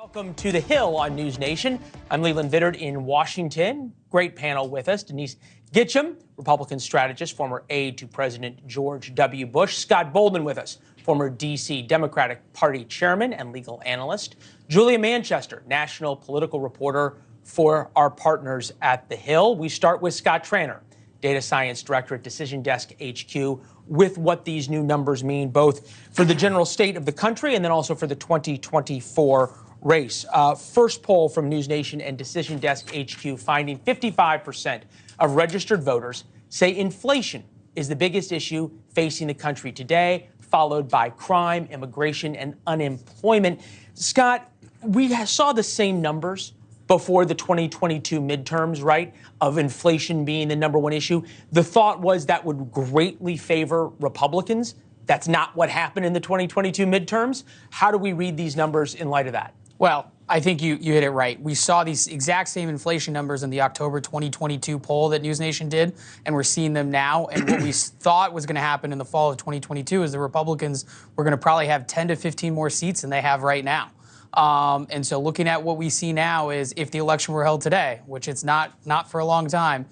Welcome to The Hill on NewsNation. I'm Leland Vittert in Washington. Great panel with us. Denise Gitcham, Republican strategist, former aide to President George W. Bush. Scott Boldman with us, former D.C. Democratic Party chairman and legal analyst. Julia Manchester, national political reporter for our partners at The Hill. We start with Scott Tranter, data science director at Decision Desk HQ, with what these new numbers mean, both for the general state of the country and then also for the 2024 race. First poll from NewsNation and Decision Desk HQ finding 55% of registered voters say inflation is the biggest issue facing the country today, followed by crime, immigration, and unemployment. Scott, we saw the same numbers before the 2022 midterms, right, of inflation being the number one issue. The thought was that would greatly favor Republicans. That's not what happened in the 2022 midterms. How do we read these numbers in light of that? Well, I think you hit it right. We saw these exact same inflation numbers in the October 2022 poll that NewsNation did, and we're seeing them now. And what we thought was going to happen in the fall of 2022 is the Republicans were going to probably have 10 to 15 more seats than they have right now. And so looking at what we see now is if the election were held today, which it's not for a long time,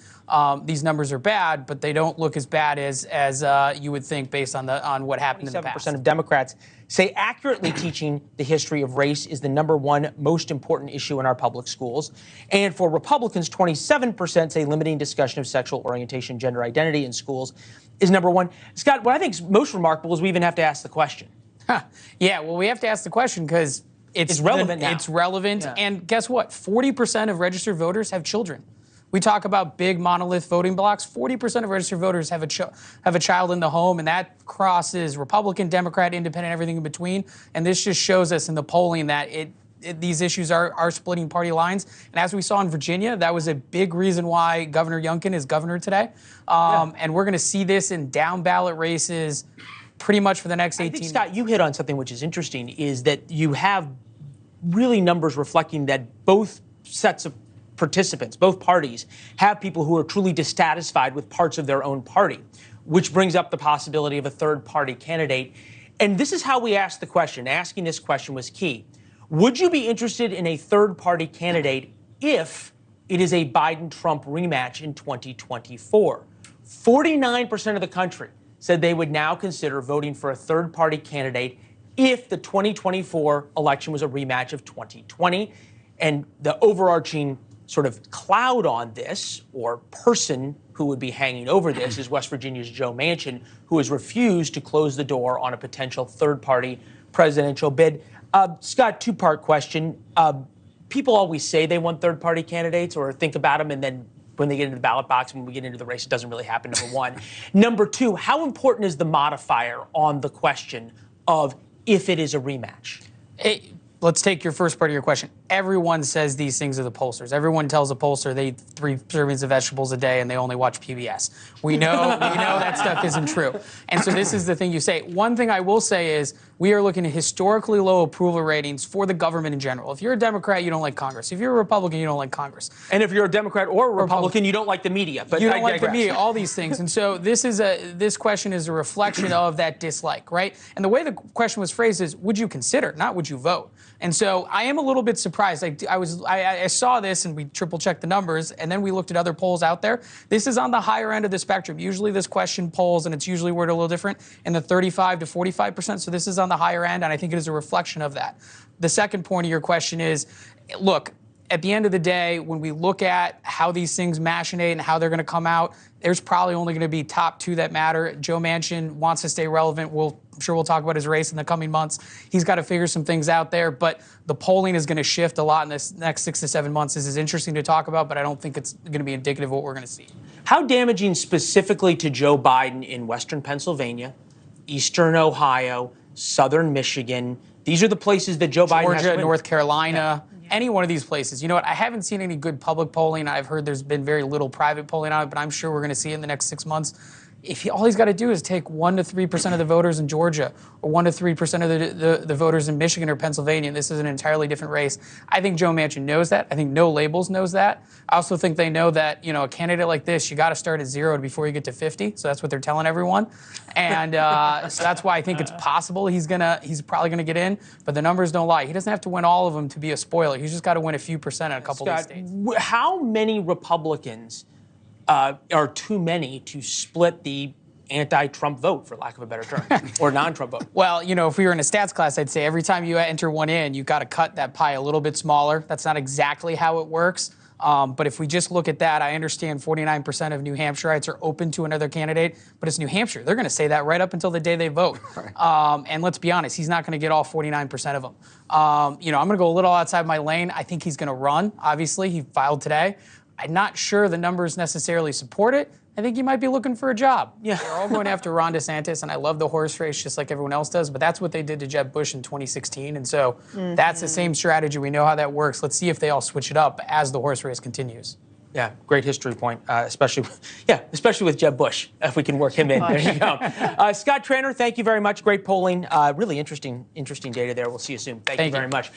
these numbers are bad, but they don't look as bad as you would think based on what happened in the past. 27% of Democrats say accurately teaching the history of race is the number one most important issue in our public schools. And for Republicans, 27% say limiting discussion of sexual orientation, gender identity in schools is number one. Scott, what I think is most remarkable is we even have to ask the question. Yeah, well, we have to ask the question because it's relevant now. It's relevant. Yeah. And guess what? 40% of registered voters have children. We talk about big monolith voting blocks. 40% of registered voters have a child in the home, and that crosses Republican, Democrat, Independent, everything in between. And this just shows us in the polling that these issues are splitting party lines. And as we saw in Virginia, that was a big reason why Governor Youngkin is governor today. And we're going to see this in down ballot races pretty much for the next 18 months. Scott, you hit on something which is interesting, is that you have really numbers reflecting that both sets of participants, both parties, have people who are truly dissatisfied with parts of their own party, which brings up the possibility of a third party candidate. And this is how we asked the question. Asking this question was key. Would you be interested in a third party candidate if it is a Biden-Trump rematch in 2024? 49% of the country said they would now consider voting for a third party candidate if the 2024 election was a rematch of 2020. And the overarching sort of cloud on this, or person who would be hanging over this, is West Virginia's Joe Manchin, who has refused to close the door on a potential third-party presidential bid. Scott, two-part question. People always say they want third-party candidates or think about them, and then when they get into the ballot box, when we get into the race, it doesn't really happen, number one. Number two, how important is the modifier on the question of if it is a rematch? Let's take your first part of your question. Everyone says these things to the pollsters. Everyone tells a pollster they eat 3 servings of vegetables a day and they only watch PBS. We know that stuff isn't true. And so this is the thing you say. One thing I will say is we are looking at historically low approval ratings for the government in general. If you're a Democrat, you don't like Congress. If you're a Republican, you don't like Congress. And if you're a Democrat or a Republican, you don't like the media. But you don't like the media, all these things. And so this question is a reflection of that dislike, right? And the way the question was phrased is, would you consider, not would you vote? And so I am a little bit surprised. I saw this and we triple checked the numbers, and then we looked at other polls out there. This is on the higher end of the spectrum. Usually this question polls, and it's usually worded a little different, in the 35 to 45%. So this is on the higher end, and I think it is a reflection of that. The second point of your question is, look, at the end of the day, when we look at how these things machinate and how they're going to come out, there's probably only going to be top 2 that matter. Joe Manchin wants to stay relevant. I'm sure we'll talk about his race in the coming months. He's got to figure some things out there, but the polling is going to shift a lot in this next 6 to 7 months. This is interesting to talk about, but I don't think it's going to be indicative of what we're going to see. How damaging specifically to Joe Biden in Western Pennsylvania, Eastern Ohio, Southern Michigan? These are the places that Joe Biden has to win. Georgia, North Carolina. Any one of these places. You know what? I haven't seen any good public polling. I've heard there's been very little private polling on it, but I'm sure we're going to see it in the next 6 months. all he's got to do is take 1 to 3% of the voters in Georgia, or 1 to 3% of the voters in Michigan or Pennsylvania, and this is an entirely different race. I think Joe Manchin knows that. I think No Labels knows that. I also think they know that, a candidate like this, you got to start at 0 before you get to 50. So that's what they're telling everyone. And so that's why I think it's possible he's probably gonna get in. But the numbers don't lie. He doesn't have to win all of them to be a spoiler. He's just got to win a few percent in a couple of these states. How many Republicans are too many to split the anti-Trump vote, for lack of a better term, or non-Trump vote? Well, if we were in a stats class, I'd say every time you enter one in, you've got to cut that pie a little bit smaller. That's not exactly how it works. But if we just look at that, I understand 49% of New Hampshireites are open to another candidate, but it's New Hampshire. They're going to say that right up until the day they vote. And let's be honest, he's not going to get all 49% of them. I'm going to go a little outside my lane. I think he's going to run. Obviously, he filed today. I'm not sure the numbers necessarily support it. I think you might be looking for a job. Yeah. They're all going after Ron DeSantis, and I love the horse race just like everyone else does, but that's what they did to Jeb Bush in 2016, and so that's the same strategy. We know how that works. Let's see if they all switch it up as the horse race continues. Yeah, great history point, especially with Jeb Bush, if we can work him in. There you go. Scott Tranter, thank you very much. Great polling. Really interesting data there. We'll see you soon. Thank you very much.